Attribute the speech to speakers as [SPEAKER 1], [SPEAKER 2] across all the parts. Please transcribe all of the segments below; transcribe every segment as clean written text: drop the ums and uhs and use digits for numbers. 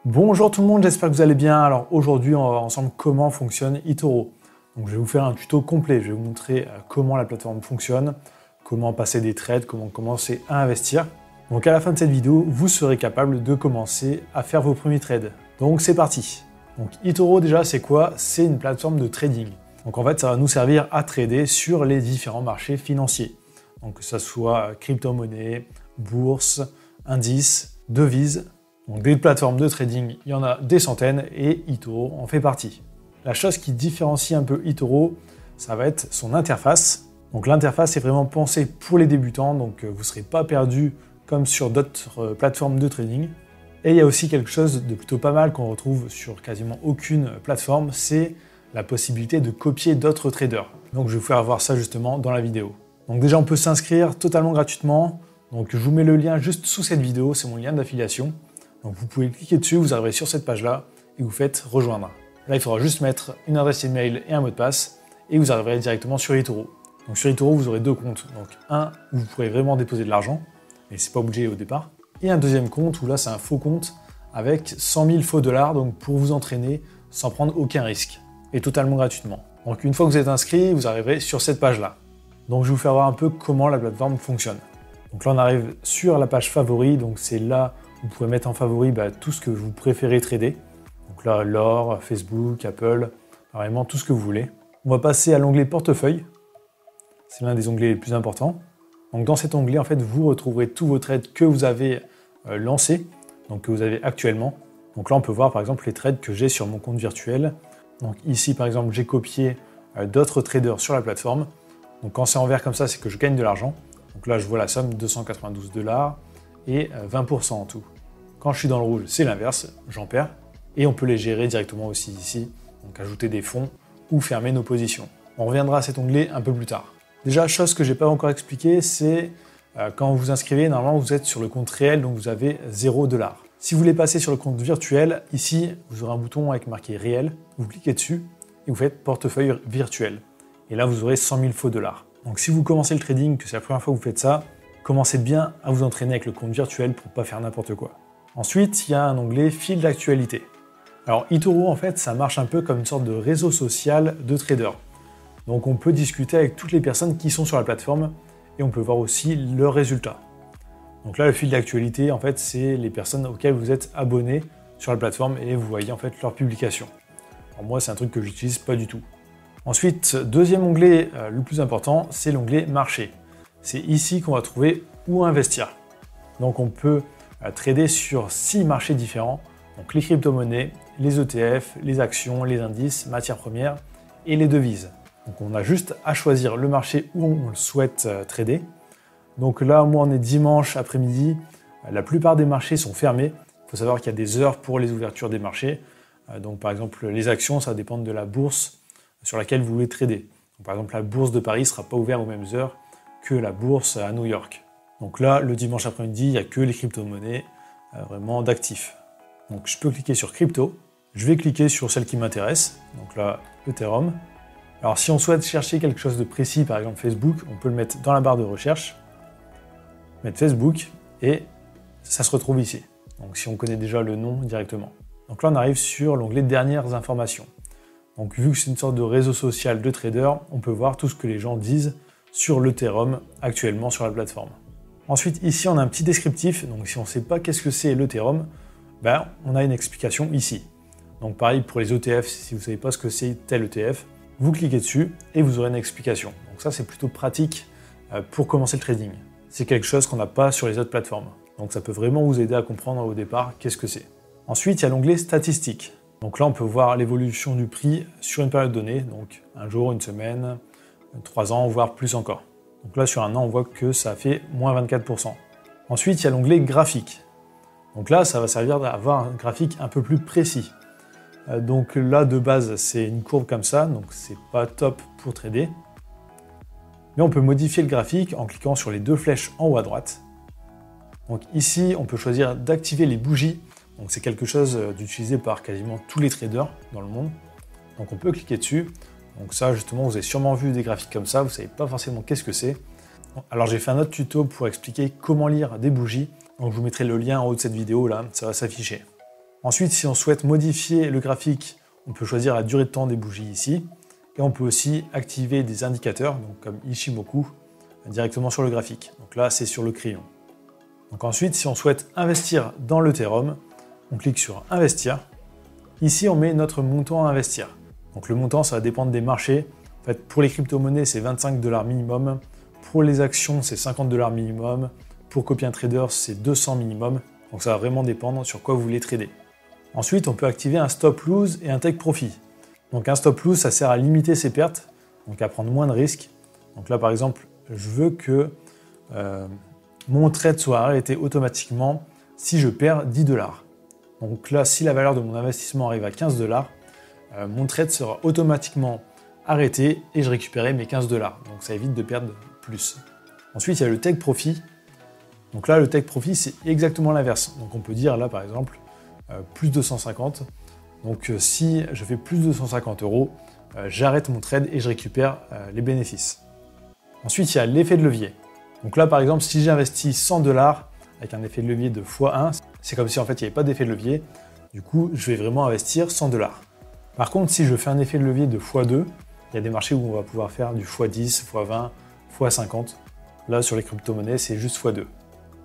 [SPEAKER 1] Bonjour tout le monde, j'espère que vous allez bien. Alors aujourd'hui, on va voir ensemble comment fonctionne eToro. Donc je vais vous faire un tuto complet, je vais vous montrer comment la plateforme fonctionne, comment passer des trades, comment commencer à investir. Donc à la fin de cette vidéo, vous serez capable de commencer à faire vos premiers trades. Donc c'est parti. Donc eToro déjà c'est quoi? C'est une plateforme de trading. Donc en fait ça va nous servir à trader sur les différents marchés financiers. Donc que ce soit crypto-monnaie, bourse, indices, devises. Donc des plateformes de trading, il y en a des centaines et eToro en fait partie. La chose qui différencie un peu eToro, ça va être son interface. Donc l'interface est vraiment pensée pour les débutants, donc vous ne serez pas perdu comme sur d'autres plateformes de trading. Et il y a aussi quelque chose de plutôt pas mal qu'on retrouve sur quasiment aucune plateforme, c'est la possibilité de copier d'autres traders. Donc je vais vous faire voir ça justement dans la vidéo. Donc déjà on peut s'inscrire totalement gratuitement. Donc je vous mets le lien juste sous cette vidéo, c'est mon lien d'affiliation. Donc vous pouvez cliquer dessus, vous arriverez sur cette page-là et vous faites rejoindre. Là, il faudra juste mettre une adresse email et un mot de passe et vous arriverez directement sur eToro. Donc sur eToro, vous aurez deux comptes. Donc un où vous pourrez vraiment déposer de l'argent, mais c'est pas obligé au départ. Et un deuxième compte où là, c'est un faux compte avec 100 000 faux dollars, donc pour vous entraîner sans prendre aucun risque et totalement gratuitement. Donc une fois que vous êtes inscrit, vous arriverez sur cette page-là. Donc je vais vous faire voir un peu comment la plateforme fonctionne. Donc là, on arrive sur la page favoris, donc c'est là vous pouvez mettre en favori tout ce que vous préférez trader. Donc là, l'or, Facebook, Apple, vraiment tout ce que vous voulez. On va passer à l'onglet portefeuille. C'est l'un des onglets les plus importants. Donc dans cet onglet, en fait, vous retrouverez tous vos trades que vous avez lancés, donc que vous avez actuellement. Donc là, on peut voir par exemple les trades que j'ai sur mon compte virtuel. Donc ici, par exemple, j'ai copié d'autres traders sur la plateforme. Donc quand c'est en vert comme ça, c'est que je gagne de l'argent. Donc là, je vois la somme, 292 $ et 20% en tout. Quand je suis dans le rouge, c'est l'inverse, j'en perds. Et on peut les gérer directement aussi ici, donc ajouter des fonds ou fermer nos positions. On reviendra à cet onglet un peu plus tard. Déjà, chose que je n'ai pas encore expliqué, c'est quand vous vous inscrivez, normalement vous êtes sur le compte réel, donc vous avez 0 $. Si vous voulez passer sur le compte virtuel, ici, vous aurez un bouton avec marqué réel, vous cliquez dessus et vous faites portefeuille virtuel. Et là, vous aurez 100 000 faux dollars. Donc si vous commencez le trading, que c'est la première fois que vous faites ça, commencez bien à vous entraîner avec le compte virtuel pour ne pas faire n'importe quoi. Ensuite, il y a un onglet fil d'actualité. Alors eToro, en fait, ça marche un peu comme une sorte de réseau social de traders. Donc on peut discuter avec toutes les personnes qui sont sur la plateforme et on peut voir aussi leurs résultats. Donc là, le fil d'actualité, en fait, c'est les personnes auxquelles vous êtes abonné sur la plateforme et vous voyez en fait leurs publications. Alors moi, c'est un truc que j'utilise pas du tout. Ensuite, deuxième onglet le plus important, c'est l'onglet marché. C'est ici qu'on va trouver où investir. Donc on peut trader sur 6 marchés différents, donc les crypto-monnaies, les ETF, les actions, les indices, matières premières et les devises. Donc on a juste à choisir le marché où on souhaite trader. Donc là, moi, on est dimanche après-midi, la plupart des marchés sont fermés. Il faut savoir qu'il y a des heures pour les ouvertures des marchés. Donc par exemple, les actions, ça dépend de la bourse sur laquelle vous voulez trader. Donc, par exemple, la bourse de Paris ne sera pas ouverte aux mêmes heures que la bourse à New York. Donc là, le dimanche après-midi, il n'y a que les crypto-monnaies vraiment d'actifs. Donc je peux cliquer sur crypto. Je vais cliquer sur celle qui m'intéresse. Donc là, Ethereum. Alors si on souhaite chercher quelque chose de précis, par exemple Facebook, on peut le mettre dans la barre de recherche, mettre Facebook, et ça se retrouve ici. Donc si on connaît déjà le nom directement. Donc là, on arrive sur l'onglet dernières informations. Donc vu que c'est une sorte de réseau social de traders, on peut voir tout ce que les gens disent sur l'Ethereum actuellement sur la plateforme. Ensuite, ici, on a un petit descriptif. Donc, si on ne sait pas qu'est-ce que c'est l'Ethereum, on a une explication ici. Donc, pareil pour les ETF, si vous ne savez pas ce que c'est tel ETF, vous cliquez dessus et vous aurez une explication. Donc, ça, c'est plutôt pratique pour commencer le trading. C'est quelque chose qu'on n'a pas sur les autres plateformes. Donc, ça peut vraiment vous aider à comprendre au départ qu'est-ce que c'est. Ensuite, il y a l'onglet statistiques. Donc là, on peut voir l'évolution du prix sur une période donnée. Donc, un jour, une semaine, 3 ans, voire plus encore. Donc là, sur un an, on voit que ça a fait moins 24%. Ensuite, il y a l'onglet graphique. Donc là, ça va servir d'avoir un graphique un peu plus précis. Donc là, de base, c'est une courbe comme ça, donc c'est pas top pour trader. Mais on peut modifier le graphique en cliquant sur les deux flèches en haut à droite. Donc ici, on peut choisir d'activer les bougies. Donc c'est quelque chose d'utilisé par quasiment tous les traders dans le monde. Donc on peut cliquer dessus. Donc ça, justement, vous avez sûrement vu des graphiques comme ça, vous ne savez pas forcément qu'est-ce que c'est. Alors j'ai fait un autre tuto pour expliquer comment lire des bougies. Donc je vous mettrai le lien en haut de cette vidéo, là, ça va s'afficher. Ensuite, si on souhaite modifier le graphique, on peut choisir la durée de temps des bougies ici. Et on peut aussi activer des indicateurs, donc comme Ichimoku, directement sur le graphique. Donc là, c'est sur le crayon. Donc ensuite, si on souhaite investir dans l'Ethereum, on clique sur Investir. Ici, on met notre montant à investir. Donc le montant, ça va dépendre des marchés. En fait, pour les crypto-monnaies, c'est 25 $ minimum. Pour les actions, c'est 50 $ minimum. Pour Copy Trader, c'est 200 minimum. Donc ça va vraiment dépendre sur quoi vous voulez trader. Ensuite, on peut activer un stop lose et un take profit. Donc un stop lose, ça sert à limiter ses pertes, donc à prendre moins de risques. Donc là, par exemple, je veux que mon trade soit arrêté automatiquement si je perds 10 $. Donc là, si la valeur de mon investissement arrive à 15 $, mon trade sera automatiquement arrêté et je récupérerai mes 15 $. Donc ça évite de perdre plus. Ensuite, il y a le take profit. Donc là, le take profit, c'est exactement l'inverse. Donc on peut dire là, par exemple, plus 250. Donc si je fais plus de 250 €, j'arrête mon trade et je récupère les bénéfices. Ensuite, il y a l'effet de levier. Donc là, par exemple, si j'investis 100 $ avec un effet de levier de x1, c'est comme si en fait il n'y avait pas d'effet de levier. Du coup, je vais vraiment investir 100 $. Par contre, si je fais un effet de levier de x2, il y a des marchés où on va pouvoir faire du x10, x20, x50. Là, sur les crypto-monnaies, c'est juste x2.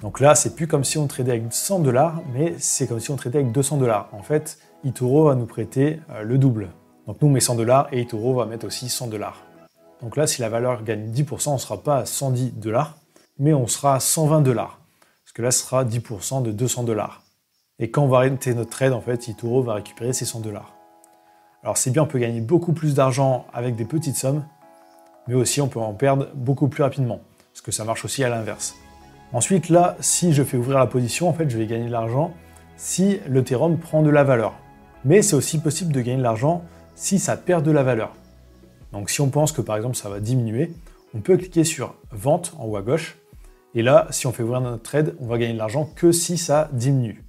[SPEAKER 1] Donc là, c'est plus comme si on tradait avec 100 $, mais c'est comme si on tradait avec 200 $. En fait, eToro va nous prêter le double. Donc nous, on met 100 $ et eToro va mettre aussi 100 $. Donc là, si la valeur gagne 10%, on ne sera pas à 110 $, mais on sera à 120 $. Parce que là, ce sera 10% de 200 $. Et quand on va arrêter notre trade, en fait, eToro va récupérer ces 100 $. Alors c'est bien, on peut gagner beaucoup plus d'argent avec des petites sommes, mais aussi on peut en perdre beaucoup plus rapidement, parce que ça marche aussi à l'inverse. Ensuite, là, si je fais ouvrir la position, en fait, je vais gagner de l'argent si l'Ethereum prend de la valeur. Mais c'est aussi possible de gagner de l'argent si ça perd de la valeur. Donc si on pense que par exemple ça va diminuer, on peut cliquer sur Vente en haut à gauche. Et là, si on fait ouvrir notre trade, on va gagner de l'argent que si ça diminue.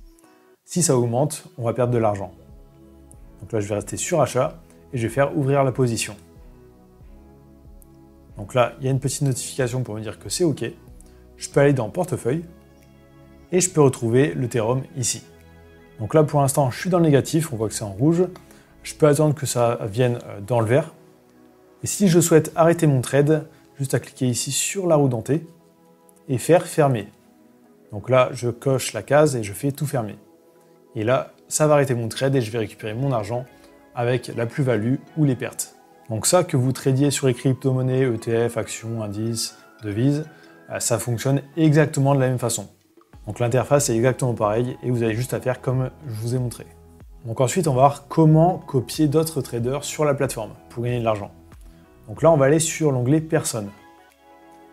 [SPEAKER 1] Si ça augmente, on va perdre de l'argent. Donc là, je vais rester sur Achat et je vais faire ouvrir la position. Donc là, il y a une petite notification pour me dire que c'est OK. Je peux aller dans Portefeuille et je peux retrouver l'Ethereum ici. Donc là, pour l'instant, je suis dans le négatif, on voit que c'est en rouge. Je peux attendre que ça vienne dans le vert. Et si je souhaite arrêter mon trade, juste à cliquer ici sur la roue dentée et faire fermer. Donc là, je coche la case et je fais tout fermer. Et là, ça va arrêter mon trade et je vais récupérer mon argent avec la plus-value ou les pertes. Donc ça, que vous tradiez sur les crypto-monnaies, ETF, actions, indices, devises, ça fonctionne exactement de la même façon. Donc l'interface est exactement pareille et vous avez juste à faire comme je vous ai montré. Donc ensuite, on va voir comment copier d'autres traders sur la plateforme pour gagner de l'argent. Donc là, on va aller sur l'onglet Personnes.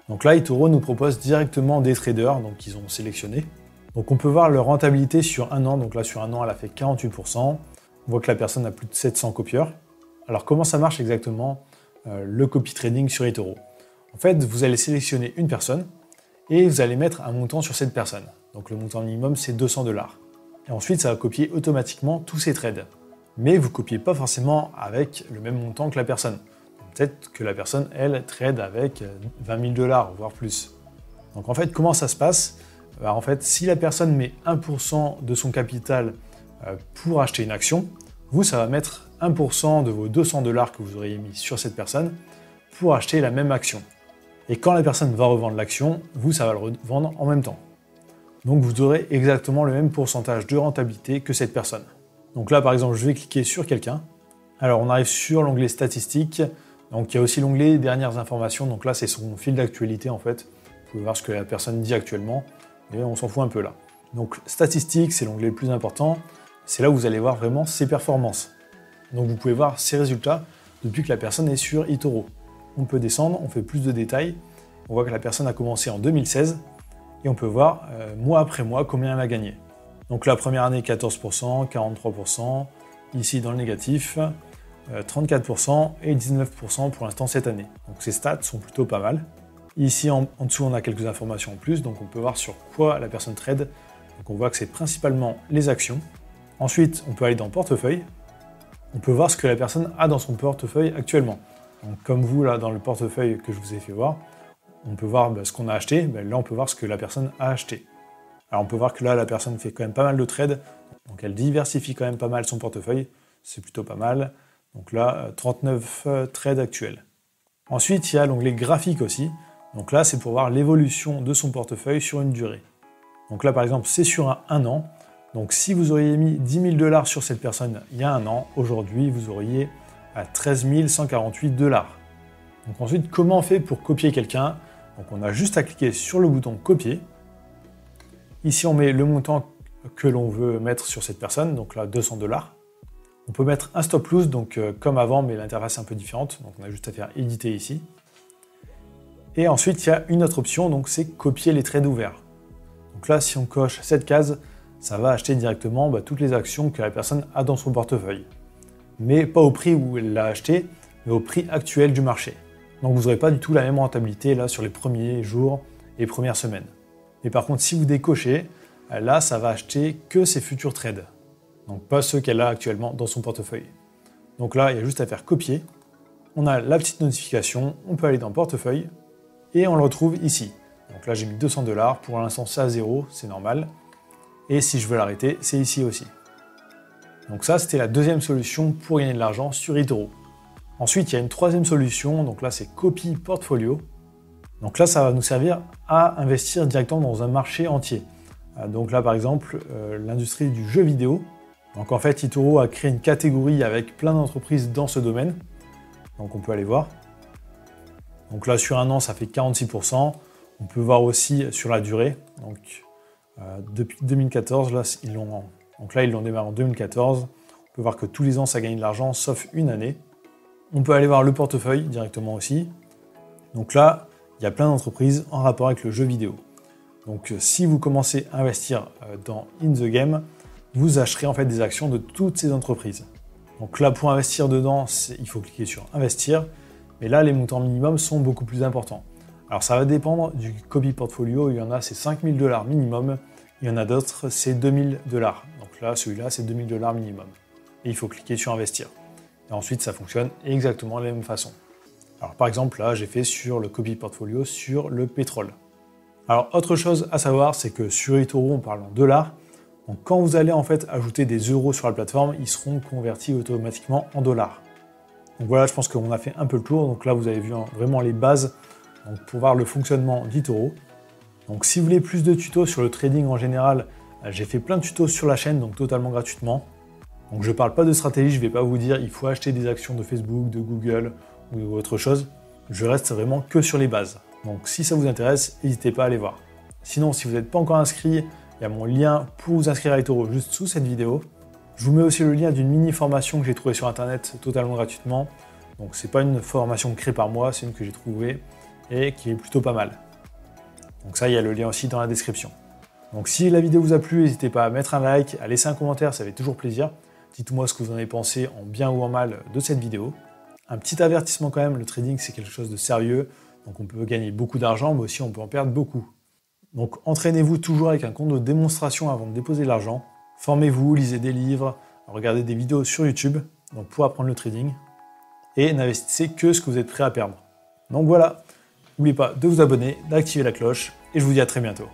[SPEAKER 1] Donc là, eToro nous propose directement des traders, donc ils ont sélectionné. Donc on peut voir leur rentabilité sur un an. Donc là, sur un an, elle a fait 48%. On voit que la personne a plus de 700 copieurs. Alors comment ça marche exactement le copy trading sur eToro? En fait, vous allez sélectionner une personne et vous allez mettre un montant sur cette personne. Donc le montant minimum, c'est 200 $. Et ensuite, ça va copier automatiquement tous ces trades. Mais vous ne copiez pas forcément avec le même montant que la personne. Peut-être que la personne, elle, trade avec 20 000 $, voire plus. Donc en fait, comment ça se passe? En fait, si la personne met 1% de son capital pour acheter une action, vous, ça va mettre 1% de vos 200 $ que vous auriez mis sur cette personne pour acheter la même action. Et quand la personne va revendre l'action, vous, ça va le revendre en même temps. Donc vous aurez exactement le même pourcentage de rentabilité que cette personne. Donc là, par exemple, je vais cliquer sur quelqu'un. Alors on arrive sur l'onglet statistiques. Donc il y a aussi l'onglet dernières informations. Donc là, c'est son fil d'actualité en fait. Vous pouvez voir ce que la personne dit actuellement. Et on s'en fout un peu là. Donc statistiques, c'est l'onglet le plus important. C'est là où vous allez voir vraiment ses performances. Donc vous pouvez voir ses résultats depuis que la personne est sur eToro. On peut descendre, on fait plus de détails. On voit que la personne a commencé en 2016 et on peut voir mois après mois combien elle a gagné. Donc la première année 14%, 43%, ici dans le négatif 34% et 19% pour l'instant cette année. Donc ces stats sont plutôt pas mal. Ici en dessous on a quelques informations en plus, donc on peut voir sur quoi la personne trade. Donc on voit que c'est principalement les actions. Ensuite on peut aller dans portefeuille. On peut voir ce que la personne a dans son portefeuille actuellement. Donc comme vous là dans le portefeuille que je vous ai fait voir, on peut voir ce qu'on a acheté. Là on peut voir ce que la personne a acheté. Alors on peut voir que là, la personne fait quand même pas mal de trades, donc elle diversifie quand même pas mal son portefeuille, c'est plutôt pas mal. Donc là, 39 trades actuels. Ensuite, il y a l'onglet graphique aussi. Donc là, c'est pour voir l'évolution de son portefeuille sur une durée. Donc là, par exemple, c'est sur un an. Donc si vous auriez mis 10 000 $ sur cette personne il y a un an, aujourd'hui, vous auriez à 13 148 $. Donc ensuite, comment on fait pour copier quelqu'un? Donc on a juste à cliquer sur le bouton copier. Ici, on met le montant que l'on veut mettre sur cette personne, donc là 200 $. On peut mettre un stop loss, donc comme avant, mais l'interface est un peu différente. Donc on a juste à faire éditer ici. Et ensuite, il y a une autre option, donc c'est copier les trades ouverts. Donc là, si on coche cette case, ça va acheter directement toutes les actions que la personne a dans son portefeuille. Mais pas au prix où elle l'a acheté, mais au prix actuel du marché. Donc vous n'aurez pas du tout la même rentabilité là sur les premiers jours et premières semaines. Mais par contre, si vous décochez, là, ça va acheter que ses futurs trades. Donc pas ceux qu'elle a actuellement dans son portefeuille. Donc là, il y a juste à faire copier. On a la petite notification, on peut aller dans portefeuille et on le retrouve ici. Donc là, j'ai mis 200 $. Pour l'instant, c'est à 0, c'est normal. Et si je veux l'arrêter, c'est ici aussi. Donc ça, c'était la deuxième solution pour gagner de l'argent sur eToro. Ensuite, il y a une troisième solution, donc là, c'est Copy Portfolio. Donc là, ça va nous servir à investir directement dans un marché entier. Donc là, par exemple, l'industrie du jeu vidéo. Donc en fait, eToro a créé une catégorie avec plein d'entreprises dans ce domaine. Donc on peut aller voir. Donc là, sur un an, ça fait 46%. On peut voir aussi sur la durée. Donc depuis 2014, là, ils l'ont démarré en 2014. On peut voir que tous les ans, ça gagne de l'argent, sauf une année. On peut aller voir le portefeuille directement aussi. Donc là, il y a plein d'entreprises en rapport avec le jeu vidéo. Donc si vous commencez à investir dans In The Game, vous acheterez en fait des actions de toutes ces entreprises. Donc là, pour investir dedans, il faut cliquer sur Investir. Mais là, les montants minimums sont beaucoup plus importants. Alors ça va dépendre du Copy Portfolio. Il y en a, c'est 5 000 $ minimum. Il y en a d'autres, c'est 2 000 $. Donc là, celui-là, c'est 2 000 $ minimum. Et il faut cliquer sur Investir. Et ensuite, ça fonctionne exactement de la même façon. Alors par exemple, là, j'ai fait sur le Copy Portfolio sur le pétrole. Alors autre chose à savoir, c'est que sur eToro, on parle en dollars. Donc quand vous allez en fait ajouter des euros sur la plateforme, ils seront convertis automatiquement en dollars. Donc voilà, je pense qu'on a fait un peu le tour. Donc là, vous avez vu vraiment les bases pour voir le fonctionnement d'eToro. Donc si vous voulez plus de tutos sur le trading en général, j'ai fait plein de tutos sur la chaîne, donc totalement gratuitement. Donc je ne parle pas de stratégie, je ne vais pas vous dire il faut acheter des actions de Facebook, de Google ou autre chose. Je reste vraiment que sur les bases. Donc si ça vous intéresse, n'hésitez pas à aller voir. Sinon, si vous n'êtes pas encore inscrit, il y a mon lien pour vous inscrire à eToro juste sous cette vidéo. Je vous mets aussi le lien d'une mini formation que j'ai trouvée sur internet totalement gratuitement. Donc c'est pas une formation créée par moi, c'est une que j'ai trouvée et qui est plutôt pas mal. Donc ça, il y a le lien aussi dans la description. Donc si la vidéo vous a plu, n'hésitez pas à mettre un like, à laisser un commentaire, ça fait toujours plaisir. Dites-moi ce que vous en avez pensé en bien ou en mal de cette vidéo. Un petit avertissement quand même, le trading c'est quelque chose de sérieux. Donc on peut gagner beaucoup d'argent, mais aussi on peut en perdre beaucoup. Donc entraînez-vous toujours avec un compte de démonstration avant de déposer l'argent. Formez-vous, lisez des livres, regardez des vidéos sur YouTube pour apprendre le trading. Et n'investissez que ce que vous êtes prêt à perdre. Donc voilà, n'oubliez pas de vous abonner, d'activer la cloche, et je vous dis à très bientôt.